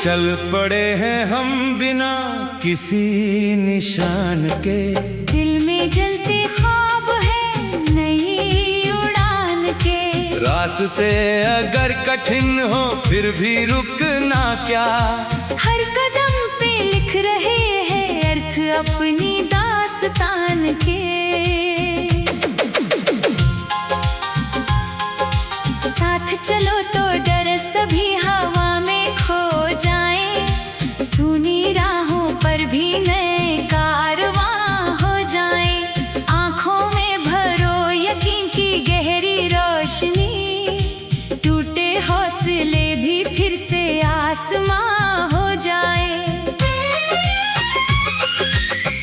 चल पड़े हैं हम बिना किसी निशान के, दिल में जलते ख्वाब है नई उड़ान के। रास्ते अगर कठिन हो फिर भी रुकना क्या, हर कदम पे लिख रहे हैं अर्थ अपनी दास्तान के। साथ चलो तो डर सभी हवा में खो जाए, सुनी राहों पर भी नए कारवां हो जाए। आंखों में भरो यकीन की गहरी रोशनी, टूटे हौसले भी फिर से आसमां हो जाए।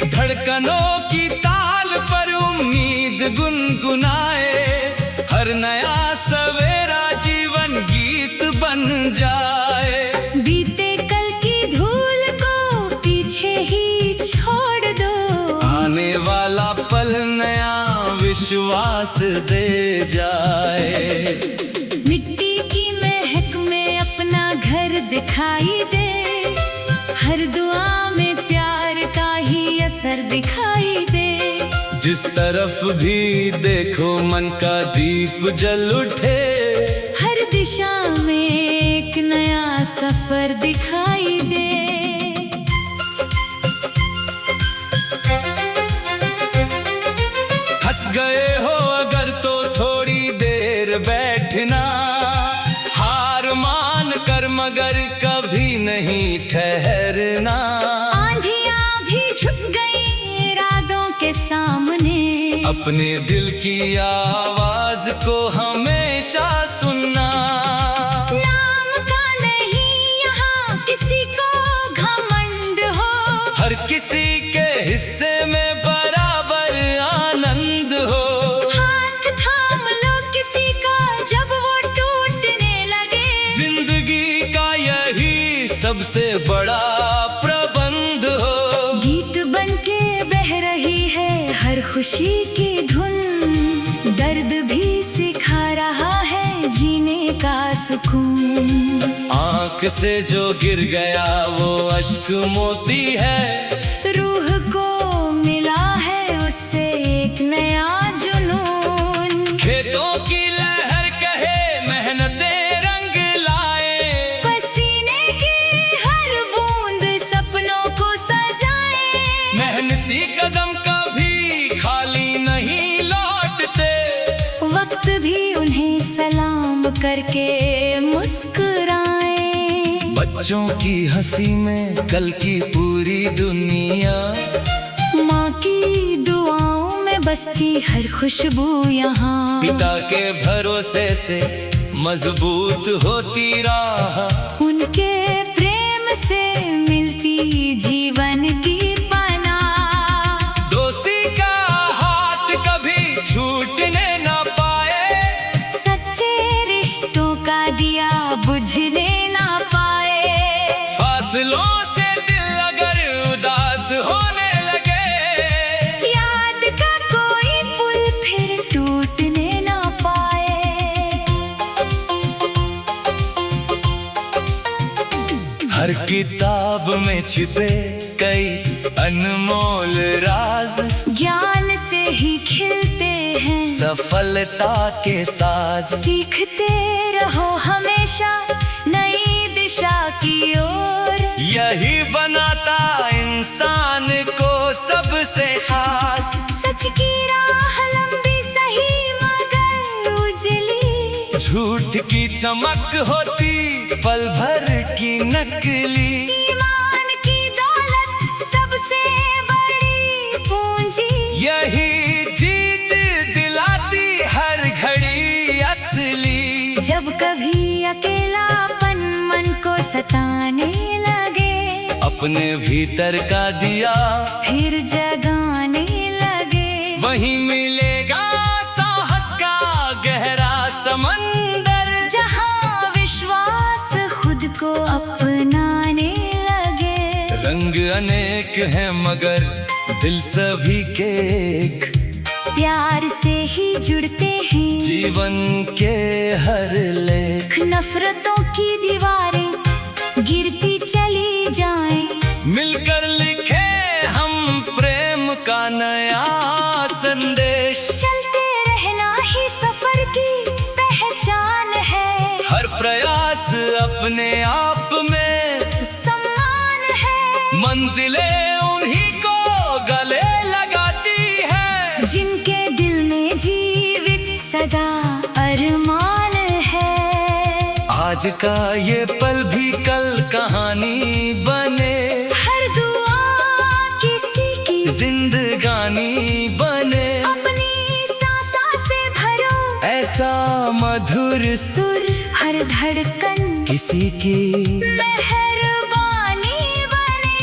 धड़कनों की ताल पर उम्मीद गुनगुनाए, हर नया सवेरा जीवन गीत बन जाए। बीते कल की धूल को पीछे ही छोड़ दो, आने वाला पल नया विश्वास दे जाए। मिट्टी की महक में अपना घर दिखाई दे, हर दुआ में प्यार का ही असर दिखाई दे। जिस तरफ भी देखो मन का दीप जल उठे, हर दिशा में एक नया सफर दिखाई दे। थक गए हो अगर तो थोड़ी देर बैठना, हार मान कर मगर कभी नहीं ठहरना। आंधियां भी झुक गई इरादों के सामने, अपने दिल की आवाज को हमेशा सुनना। नाम का नहीं यहाँ किसी को घमंड हो, हर किसी के हिस्से में बराबर आनंद हो। हाथ थाम लो किसी का जब वो टूटने लगे, जिंदगी का यही सबसे बड़ा प्रबंध हो। गीत बनके बह रही है हर खुशी की धुन, दर्द भी सिखा रहा है जीने का सुकून। आंख से जो गिर गया वो अश्क मोती है, रूह को मिला है उससे एक नया जुनून। खेतों की लहर कहे मेहनते रंग लाए, पसीने की हर बूंद सपनों को सजाए। मेहनती कदम कभी खाली नहीं लौटते, वक्त भी उन्हें सलाम करके मुस्कुराए। बच्चों की हंसी में कल की पूरी दुनिया, माँ की दुआओं में बसती हर खुशबू यहाँ। पिता के भरोसे से मजबूत होती राह, उनके प्रेम से मिलती जीवन की पनाह। दोस्ती का हाथ कभी छूटने ना पाए, सच्चे रिश्तों का दिया बुझने ना पाए। फासलों से दिल अगर उदास होने लगे, याद का कोई पुल फिर टूटने ना पाए। हर किताब में छिपे कई अनमोल राज, ज्ञान से ही खिलते हैं सफलता के साथ। सीखते रहो हमेशा नई दिशा की ओर, यही बनाता इंसान को सबसे खास। सच की राह लंबी सही मगर उजली, झूठ की चमक होती पल भर की नकली। ईमान की दौलत सबसे बड़ी पूंजी, यही जीत दिलाती हर घड़ी असली। जब कभी अकेलापन मन को सताने लगे, अपने भीतर का दिया फिर जगाने लगे। वहीं मिलेगा साहस का गहरा समंदर, जहाँ विश्वास खुद को अपनाने लगे। रंग अनेक हैं मगर दिल सभी के एक, प्यार से ही जुड़ते हैं जीवन के हर लेख। नफरतों की दीवारें गिरती आज का ये पल भी कल कहानी बने, हर दुआ किसी की जिंदगानी बने। अपनी सांसा से भरो ऐसा मधुर सुर, हर धड़कन किसी की मेहरबानी बने।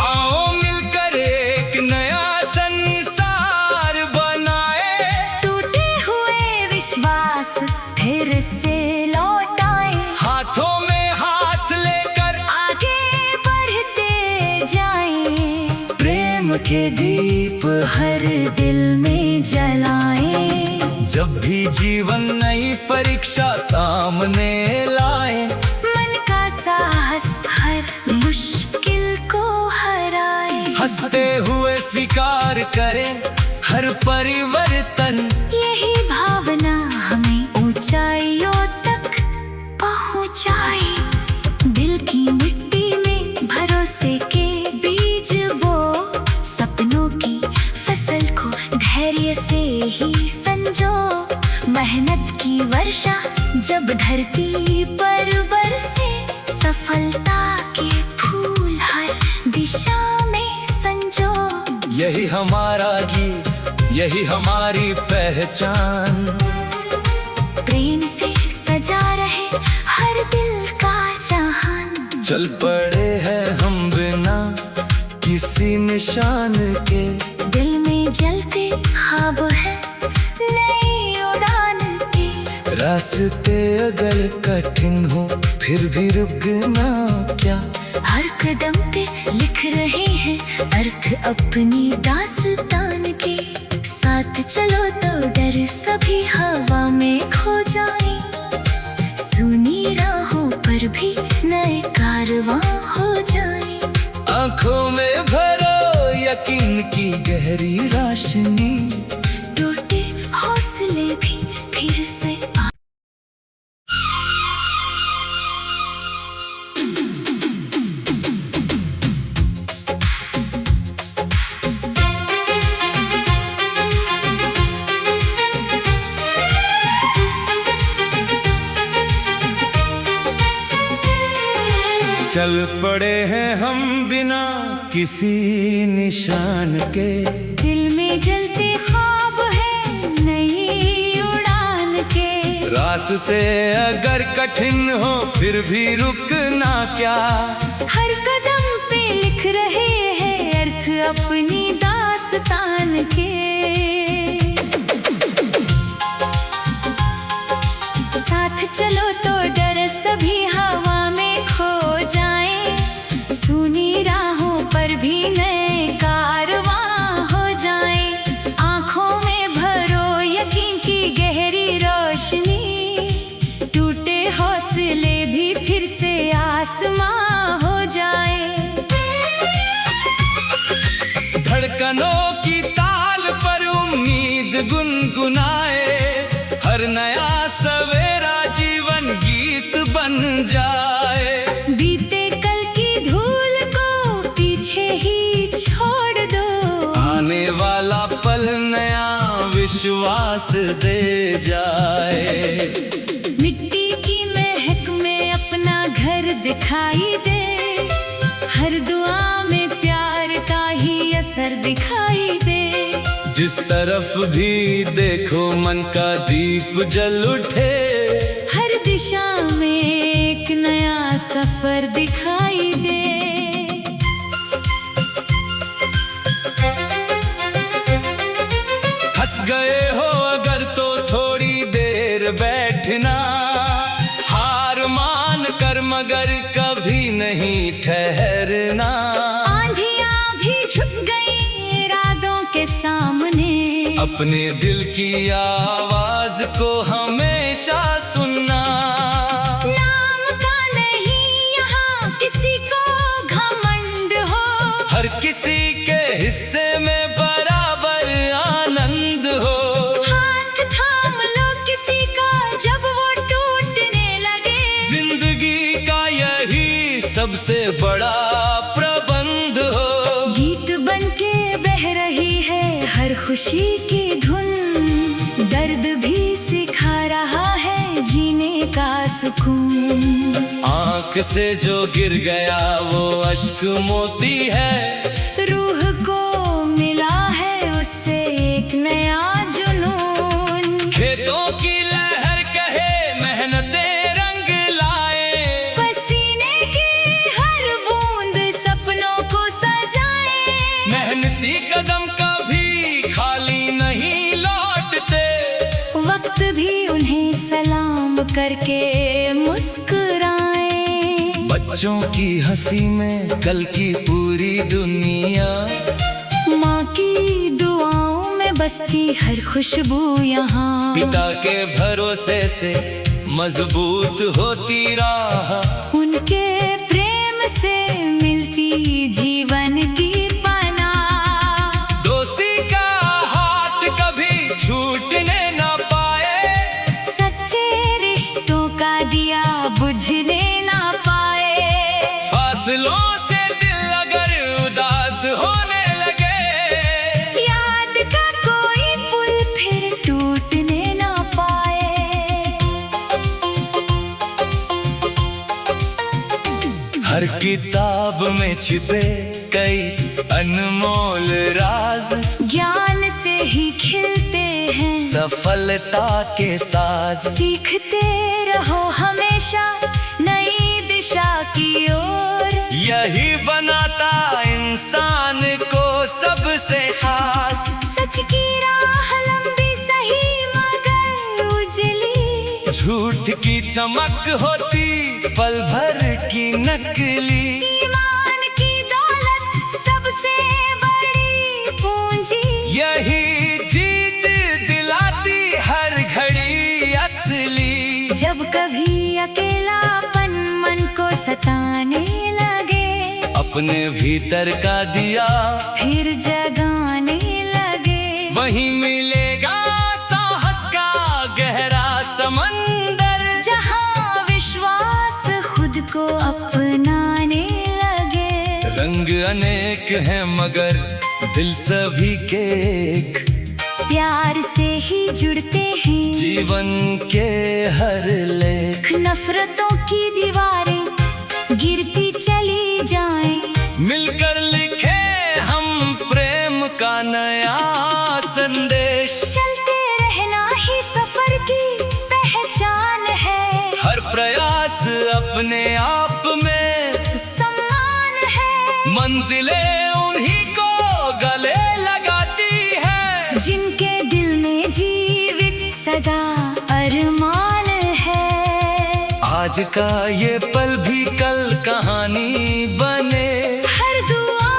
आओ मिलकर एक नया संसार बनाए, टूटे हुए विश्वास फिर से लौटाए, हाथों में हाथ लेकर आगे बढ़ते जाएं। प्रेम के दीप हर दिल में जलाएं। जब भी जीवन नई परीक्षा सामने लाए, मन का साहस हर मुश्किल को हराए। हंसते हुए स्वीकार करें हर परिवर्तन। यही भावना हमें ऊंचाइयों तक पहुंचाए। दिल की मिट्टी में भरोसे के बीज बो, सपनों की फसल को धैर्य से ही संजो। मेहनत की वर्षा जब धरती पर बरसे, सफलता के फूल हर दिशा में संजो। यही हमारा गीत, यही हमारी पहचान। प्रेम से सजा रहे हर दिल का जहान। चल पड़े हैं हम बिना किसी निशान के, दिल में जलते ख्वाब है नई उड़ान के। रास्ते अगर कठिन हो फिर भी रुकना क्या। हर कदम पे लिख रहे हैं अर्थ अपनी दास्तान के। साथ चलो तो डर सभी हवा में खो जाए। सुनी राहों पर भी नए कारवां हो जाए। आंखों में भरो यकीन की गहरी रोशनी, टूटे हौसले भी फिर से चल पड़े हैं हम बिना किसी निशान के। दिल में जलते ख्वाब है नई उड़ान के। रास्ते अगर कठिन हो फिर भी रुकना क्या। हर कदम पे लिख रहे हैं अर्थ अपनी दास्तान के। साथ चलो तो डर सभी हवा में खो जाए। सुनी राहों पर भी नए कारवां हो जाए। आंखों में भरो यकीन की गहरी रोशनी, टूटे हौसले भी फिर से आसमां हो जाए। धड़कनों की ताल पर उम्मीद गुनगुनाए, हर नया सवेरा जीवन गीत बन जाए। बीते कल की धूल को पीछे ही छोड़ दो। आने वाला पल नया विश्वास दे जाए। मिट्टी की महक में अपना घर दिखाई दे। हर दुआ में प्यार का ही असर दिखाई दे। जिस तरफ भी देखो मन का दीप जल उठे। हर दिशा में एक नया सफर दिखाई दे। थक गए हो अगर तो थोड़ी देर बैठना, हार मान कर मगर कभी नहीं ठहरना। आंधियां भी झुक गई इरादों के सामने। अपने दिल की आवाज को हमेशा सुनना। नाम का नहीं यहाँ किसी को घमंड हो। हर किसी के हिस्से में बराबर आनंद हो। हाथ थाम लो किसी का जब वो टूटने लगे। जिंदगी का यही सबसे बड़ा प्रबंध हो। गीत बनके बह रही है हर खुशी की धुन। दर्द भी सिखा रहा है जीने का सुकून। आंख से जो गिर गया वो अश्क मोती है। रूह को मिला है उससे एक नया जुनून। खेतों की लहर कहे मेहनते रंग लाए, पसीने की हर बूंद सपनों को सजाए। मेहनती कदम कभी खाली नहीं लौटते, वक्त भी उन्हें सलाम करके मुस्कुराए। बच्चों की हंसी में कल की पूरी दुनिया, माँ की दुआओं में बसती हर खुशबू यहाँ। पिता के भरोसे से मजबूत होती राह, उनके प्रेम से मिलती जीवन की पनाह। दोस्ती का हाथ कभी छूटने ना पाए, सच्चे रिश्तों का दिया बुझने ना पाए। फासलों से दिल अगर उदास होने लगे, याद का कोई पुल फिर टूटने ना पाए। हर किताब में छिपे कई अनमोल राज, ज्ञान से ही खिलते हैं सफलता के साज। सीखते रहो हमेशा नई दिशा की ओर। यही बनाता इंसान को सबसे खास। सच की राह लंबी सही मगर उजली, झूठ की चमक होती पल भर की नकली। ईमान की दौलत सबसे बड़ी पूंजी। यही जीत दिलाती हर घड़ी असली। जब कभी अकेलापन मन को सताने लगे, अपने भीतर का दिया फिर जगाने लगे। वहीं मिलेगा साहस का गहरा समंदर, जहाँ विश्वास खुद को अपनाने लगे। रंग अनेक हैं मगर दिल सभी के एक, प्यार से ही जुड़ते हैं जीवन के हर लेख। नफरतों की दीवारें गिरती चली जाएं, मिलकर लिखे हम प्रेम का नया संदेश। चलते रहना ही सफर की पहचान है। हर प्रयास अपने आप में सम्मान है। मंजिलें उन्हीं को गले लगाती है, जिनके दिल में जीवित सदा अरमान है। आज का ये पल भी कल कहानी बने, हर दुआ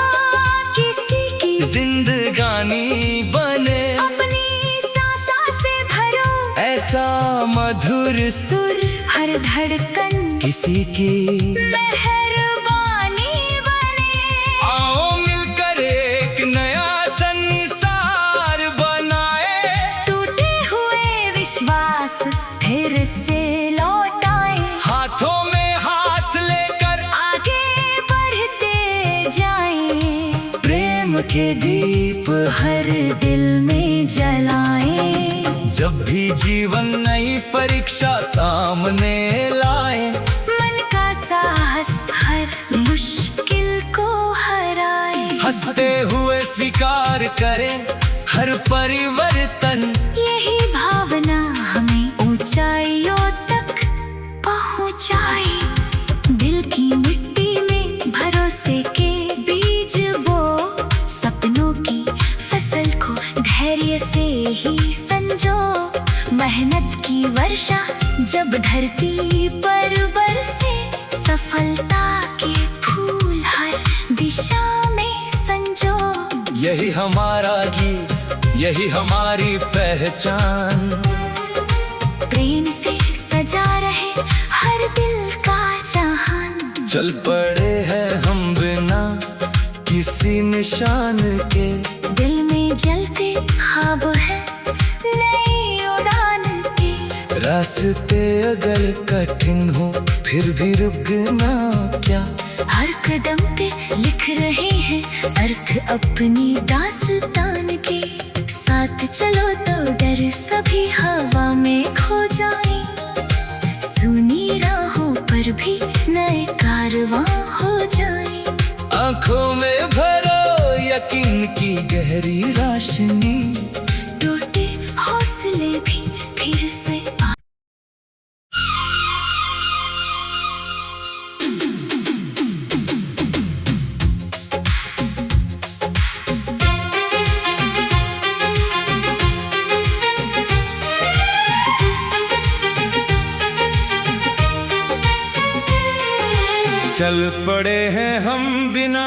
किसी की जिंदगानी बने। अपनी सांसों से भरो ऐसा मधुर सुर, हर धड़कन किसी की मेहरबानी बने। आओ मिलकर एक नया संसार बनाए, टूटे हुए विश्वास फिर से लौटाए। हाथों में हाथ लेकर आगे बढ़ते जाएं, प्रेम के दीप हर दिल में जलाएं। जब भी जीवन नई परीक्षा सामने लाए, मन का साहस हर मुश्किल को हराए। हंसते हुए स्वीकार करें हर परिवर्तन। यही भावना हमें ऊंचाइयों तक पहुंचाए। दिल की मिट्टी में भरोसे के बीज बो, सपनों की फसल को धैर्य से ही संजो। मेहनत की वर्षा जब धरती पर बरसे, सफलता के फूल हर दिशा में संजो। यही हमारा गीत, यही हमारी पहचान। प्रेम से सजा रहे हर दिल का जहान। चल पड़े हैं हम बिना किसी निशान के, दिल में जलते ख्वाब है नई उड़ान के। रास्ते अगर कठिन हो फिर भी रुकना क्या। हर कदम पे लिख रहे हैं अर्थ अपनी दास्तान के। साथ चलो तो डर सभी हवा में खो जाए। सुनी राहों पर भी नए की गहरी रोशनी। टूटे हौसले भी फिर से चल पड़े हैं हम बिना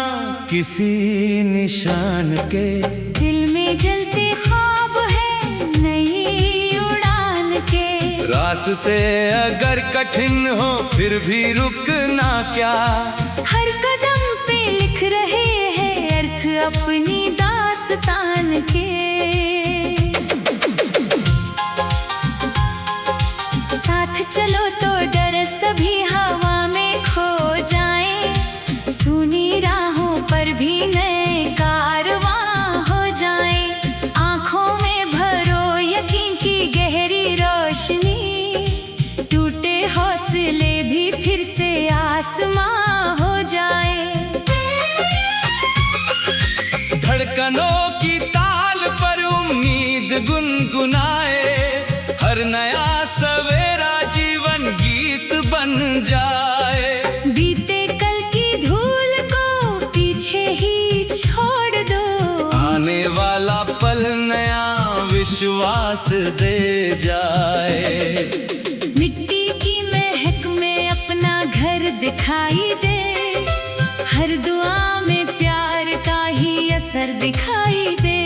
किसी निशान के। दिल में जलते ख्वाब है नई उड़ान के। रास्ते अगर कठिन हो फिर भी रुकना क्या। हर कदम पे लिख रहे हैं अर्थ अपनी दास्तान के। साथ चलो तो डर सभी हवा में खो जाए। सुनी राहों पर भी नए कारवां हो जाए। आंखों में भरो यकीन की गहरी रोशनी। टूटे हौसले भी फिर से आसमां हो जाए। धड़कनों की ताल पर उम्मीद गुनगुनाए। हर नया सवेरा जीवन गीत बन जाए। बीते कल की धूल को पीछे ही छोड़ दो। आने वाला पल नया विश्वास दे जाए। मिट्टी की महक में अपना घर दिखाई दे। हर दुआ में प्यार का ही असर दिखाई दे।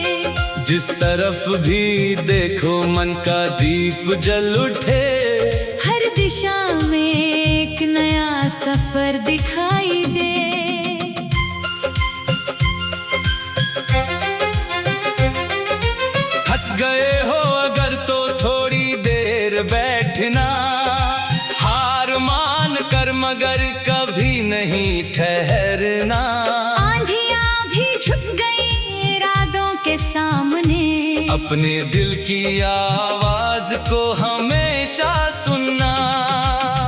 जिस तरफ भी देखो मन का दीप जल उठे। हर दिशा में एक नया सफर दिखाई दे। थक गए हो अगर तो थोड़ी देर बैठना। हार मान कर मगर कभी नहीं ठहरना। आंधियां भी झुक गई इरादों के सामने। अपने दिल की आवाज को हमेशा सुनना।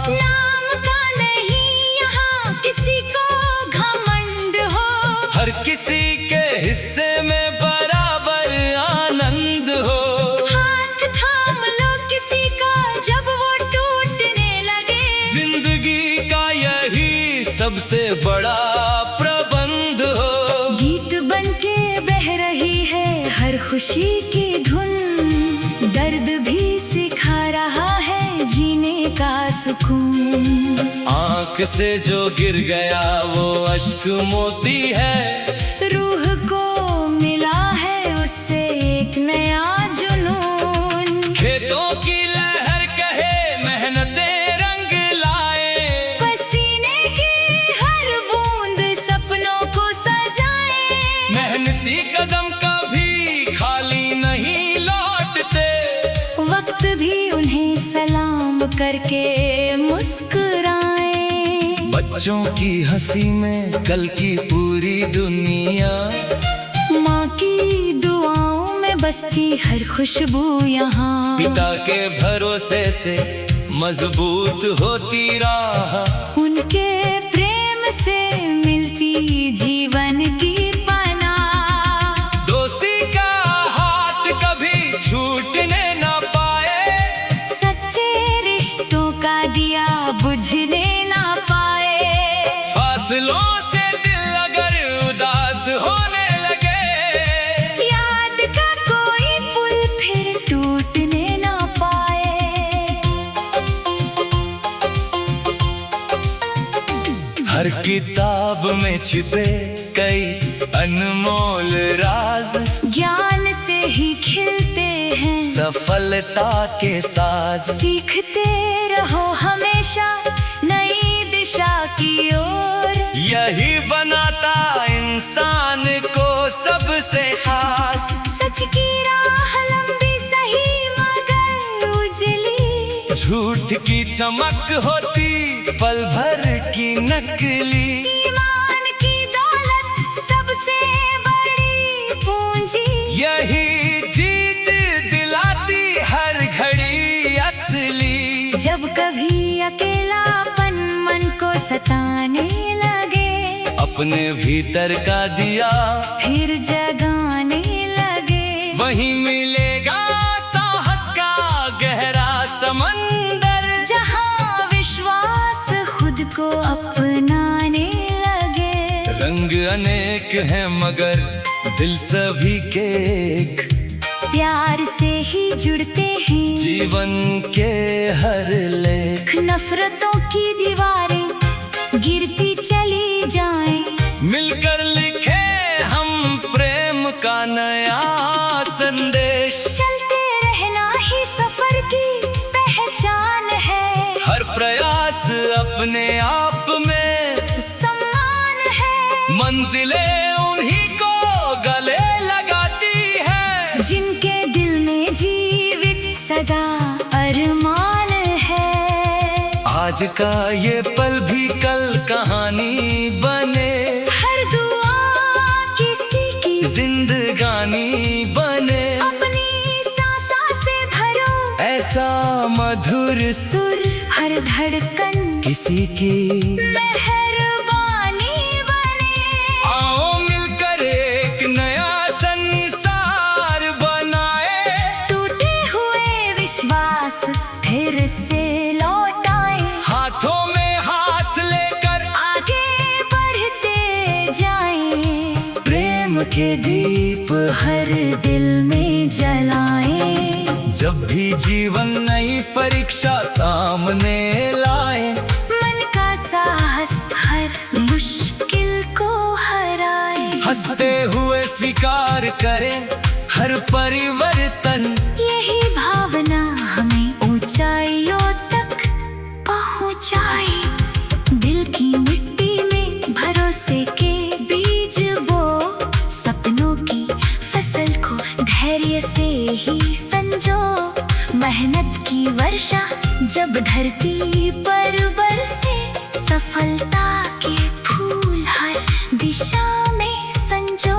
नाम का नहीं यहाँ किसी को घमंड हो। हर किसी के हिस्से में बराबर आनंद हो। हाथ थाम लो किसी का जब वो टूटने लगे। जिंदगी का यही सबसे बड़ा प्रबंध हो। गीत बनके बह रही है हर खुशी की धुन। दर्द भी सिखा रहा है जीने का सुकून। आंख से जो गिर गया वो अश्क मोती है। रूह को मिला है उससे एक नया जुनून। खेतों की लहर कहे मेहनतें रंग लाए। पसीने की हर बूंद सपनों को सजाए। मेहनती कदम कभी खाली नहीं लौटते। वक्त भी उन्हें सलाम करके मुस्कुराए। बच्चों की हंसी में कल की पूरी दुनिया। माँ की दुआओं में बसती हर खुशबू यहाँ। पिता के भरोसे से मजबूत होती राह। उनके प्रेम से मिलती जीवन की पनाह। दोस्ती का हाथ कभी छूटने ना पाए। सच्चे रिश्तों का दिया बुझने ना पाए। फासलों से दिल अगर उदास होने लगे। याद का कोई पुल फिर टूटने ना पाए। हर किताब में छिपे कई अनमोल राज। ज्ञान से ही खिलते हैं सफलता के साज। सीखते रहो हमेशा नई दिशा की ओर। यही बनाता इंसान को सबसे खास। सच की राह लंबी सही मगर उजली। झूठ की चमक होती पल भर की नकली। ईमान की दौलत सबसे बड़ी पूंजी। यही जीत दिलाती हर घड़ी असली। जब कभी अकेलापन मन को सताने लगे। अपने भीतर का दिया फिर जगाने लगे। वहीं मिलेगा साहस का गहरा समंदर, जहाँ विश्वास खुद को अपनाने लगे। रंग अनेक हैं मगर दिल सभी के एक, प्यार से ही जुड़ते हैं जीवन के हर लेख। नफरतों की दीवारें गिरती चली जाएं, मिलकर लिखे हम प्रेम का नया संदेश। चलते रहना ही सफर की पहचान है, हर प्रयास अपने आप में सम्मान है। मंजिलें उन्हीं को गले लगाती है, जिनके दिल में जीवित सदा अरमान है। आज का ये पल भी कल कहानी बने, हर दुआ किसी की जिंदगानी बने। अपनी सांसा से भरो ऐसा मधुर सुर, हर धड़कन किसी की मेहरबानी बने। आओ मिलकर एक नया संसार बनाए, टूटे हुए विश्वास फिर से लौटाए, हाथों में हाथ लेकर आगे बढ़ते जाएं। प्रेम के दीप हर दिल में जलाएं। जब भी जीवन नई परीक्षा सामने लाए, मन का साहस हर मुश्किल को हराए। हंसते हुए स्वीकार करें हर परिवर्तन, यही भावना हमें ऊंचाइयों तक पहुंचाए। दिल की मिट्टी में भरोसे के बीज बो, सपनों की फसल को धैर्य से ही संजो। मेहनत की वर्षा जब धरती पर बरसे, सफलता के फूल हर दिशा में संजो।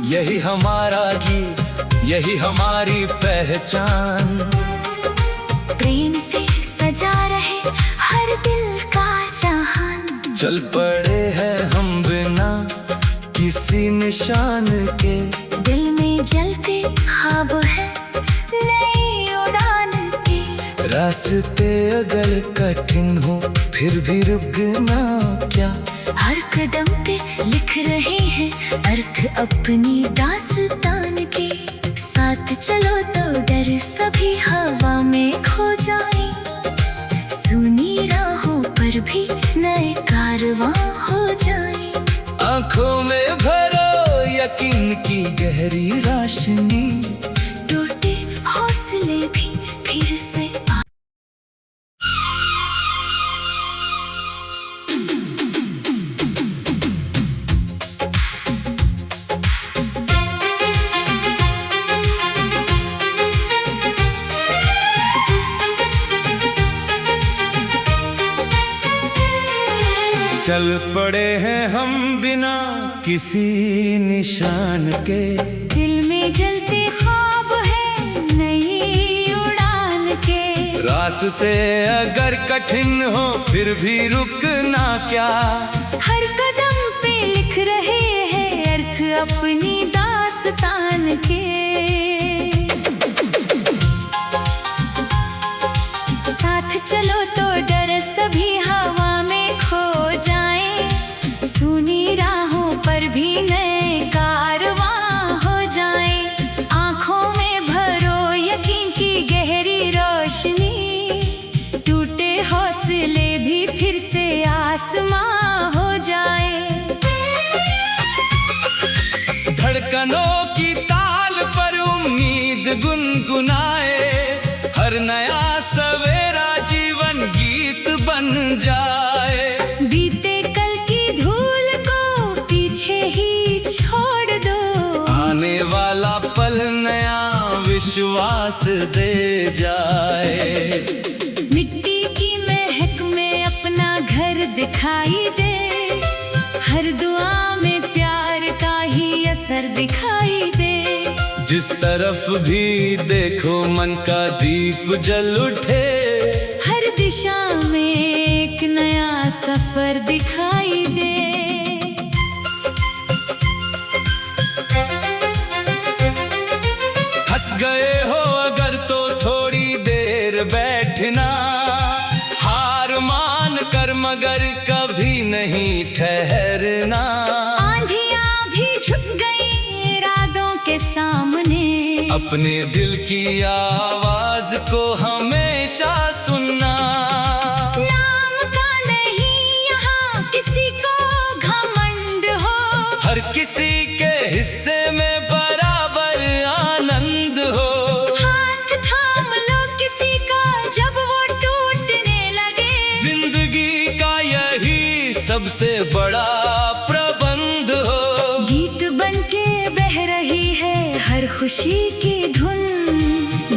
यही हमारा गीत, यही हमारी पहचान। प्रेम से सजा रहे हर दिल का जहान। चल पड़े हैं हम बिना किसी निशान के, दिल में जलते ख्वाब है नई उड़ान के। रास्ते अगर कठिन हो फिर भी रुकना क्या, हर कदम पे लिख रहे हैं अर्थ अपनी दास्तान के। साथ चलो तो डर सभी हवा में खो जाए, सुनी राहों पर भी नए कारवां हो जाए। आंखों में भरो यकीन की गहरी रोशनी, टूटे हौसले भी फिर से चल पड़े हैं हम बिना किसी निशान के। दिल में जलते ख्वाब है नई उड़ान के। रास्ते अगर कठिन हो फिर भी रुकना क्या, हर कदम पे लिख रहे हैं अर्थ अपनी दास्तान के। साथ चलो तो डर सभी हवा में खो जाए, सुनी राहों पर भी नए कारवां हो जाए। आंखों में भरो यकीन की गहरी रोशनी, टूटे हौसले भी फिर से आसमां हो जाए। धड़कनों की ताल पर उम्मीद गुनगुनाए, हर नया सवेरा जीवन गीत बन जाए। बीते कल की धूल को पीछे ही छोड़ दो, आने वाला पल नया विश्वास दे जाए। मिट्टी की महक में अपना घर दिखाई दे, हर दुआ में प्यार का ही असर दिखाई दे। जिस तरफ भी देखो मन का दीप जल उठे, हर दिशा में एक नया सफर दिखाई दे। कर मगर कभी नहीं ठहरना। आंधियां भी झुक गई इरादों के सामने, अपने दिल की आवाज को हमेशा सुनना। नाम का नहीं यहाँ किसी को घमंड हो, हर किसी के हिस्से में बराबर आनंद हो। हाथ थाम लो किसी का जब वो टूटने लगे, जिंदगी का यही सबसे बड़ा प्रबंध हो। गीत बनके बह रही है हर खुशी की धुन,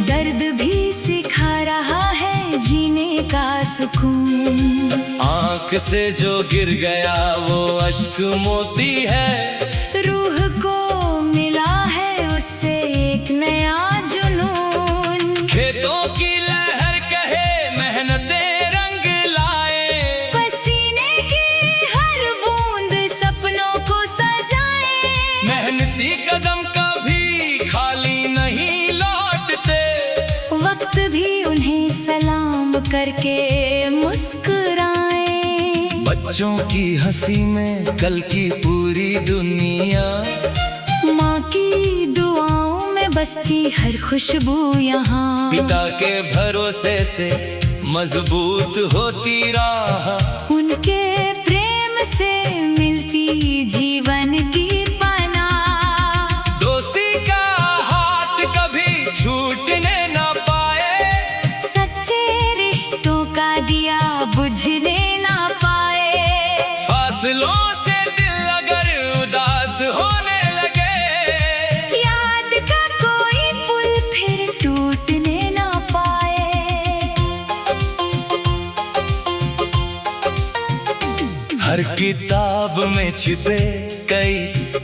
दर्द भी सिखा रहा है जीने का सुकून। आंख से जो गिर गया वो अश्क मोती है, रूह को मिला है उससे एक नया जुनून। खेतों की लहर कहे मेहनते रंग लाए, पसीने की हर बूंद सपनों को सजाए। मेहनती कदम कभी खाली नहीं लौटते, वक्त भी उन्हें सलाम करके मुस्कुराए। बच्चों की हंसी में कल की पूरी दुनिया, माँ की दुआओं में बसती हर खुशबू यहाँ। पिता के भरोसे से मजबूत होती राह, उनके प्रेम से मिलती जीवन की पनाह। दोस्ती का हाथ कभी छूटने ना पाए, सच्चे रिश्तों का दिया बुझने ना पाए। फासलों से दिल अगर उदास होने लगे, याद का कोई पुल फिर टूटने ना पाए। हर किताब में छिपे कई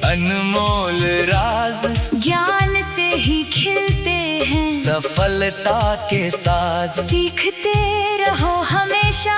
अनमोल राज, ज्ञान से ही खिलते हैं सफलता के साथ। सीखते रहो हमेशा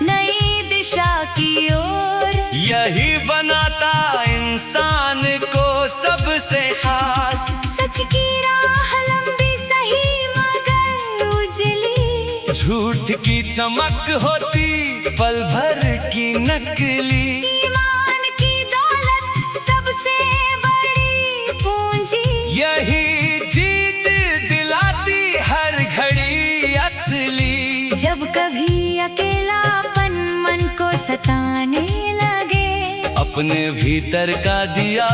नई दिशा की ओर, यही बनाता इंसान को सबसे खास। सच की राह लंबी सही मगर उजली, झूठ की चमक होती पल भर की नकली। ईमान की दौलत सबसे बड़ी पूंजी, यही जीत दिलाती हर घड़ी असली। जब कभी अकेलापन मन को सताने लगे, अपने भीतर का दिया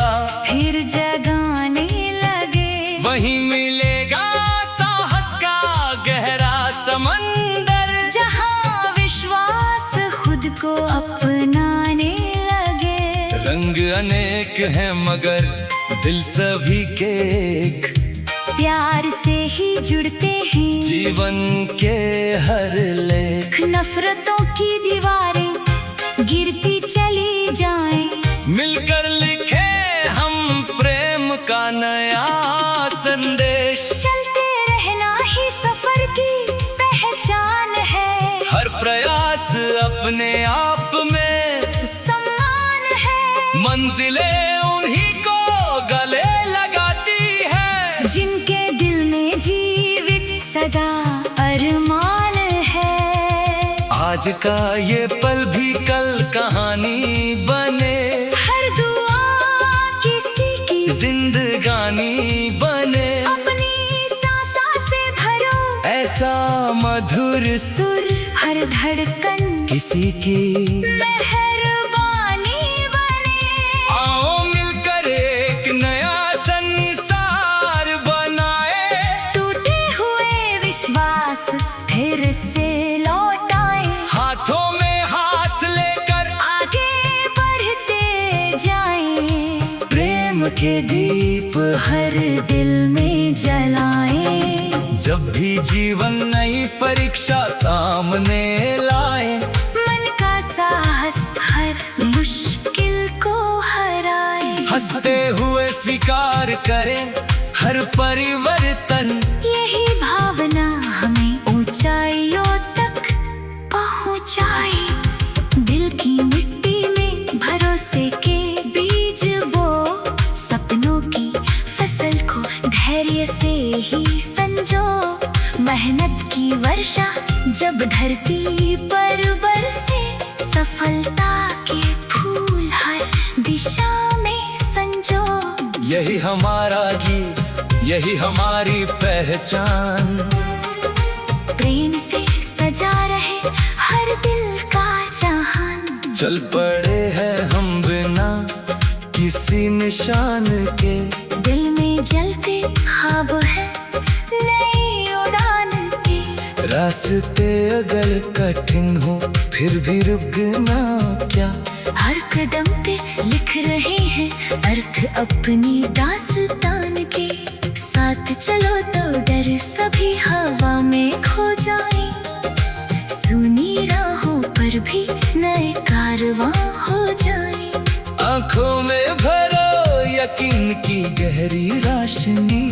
फिर जगाने लगे। वहीं मिलेगा साहस का गहरा समंदर, जहाँ विश्वास खुद को अपनाने लगे। रंग अनेक हैं मगर दिल सभी के एक, प्यार से ही जुड़ते हैं जीवन के हर लेख। नफरतों की दीवारें गिरती चली जाएं, मिलकर लिखे हम प्रेम का नया संदेश। चलते रहना ही सफर की पहचान है, हर प्रयास अपने आप में सम्मान है। मंजिलें उन्हीं को गले लगाती है, जिनके दिल में जीवित सदा अरमान है। आज का ये पल भी कल कहानी बने, हर दुआ किसी की जिंदगानी बने। अपनी सांसा से भरो ऐसा मधुर सुर, हर धड़कन किसी की मेहरबानी बने। आओ मिलकर एक नया संसार बनाए, टूटे हुए विश्वास फिर से लौटाए। हाथों में हाथ लेकर आगे बढ़ते जाएं, प्रेम के दीप हर दिल में जलाएं। जब भी जीवन नई परीक्षा सामने लाए, मन का साहस हर मुश्किल को हराए। हंसते हुए स्वीकार करें हर परिवर्तन, यही भावना हमें ऊंचाइयों तक पहुंचाए। दिल की मिट्टी में भरोसे के बीज बो, सपनों की फसल को धैर्य से ही संजो। मेहनत की वर्षा जब धरती पर बरसे, सफलता के फूल हर दिशा में संजो। यही हमारा गीत, यही हमारी पहचान। प्रेम से सजा रहे हर दिल का जहान। चल पड़े हैं हम बिना किसी निशान के। दिल में जलते ख्वाब है नई उड़ान के। रास्ते अगर कठिन हो फिर भी रुकना क्या। हर कदम पे लिख रहे हैं अर्थ अपनी दास्तान के। साथ चलो तो डर सभी हवा में खो जाए। सुनी राहों पर भी नए कारवां हो जाए। आंखों में भरो यकीन की गहरी रोशनी।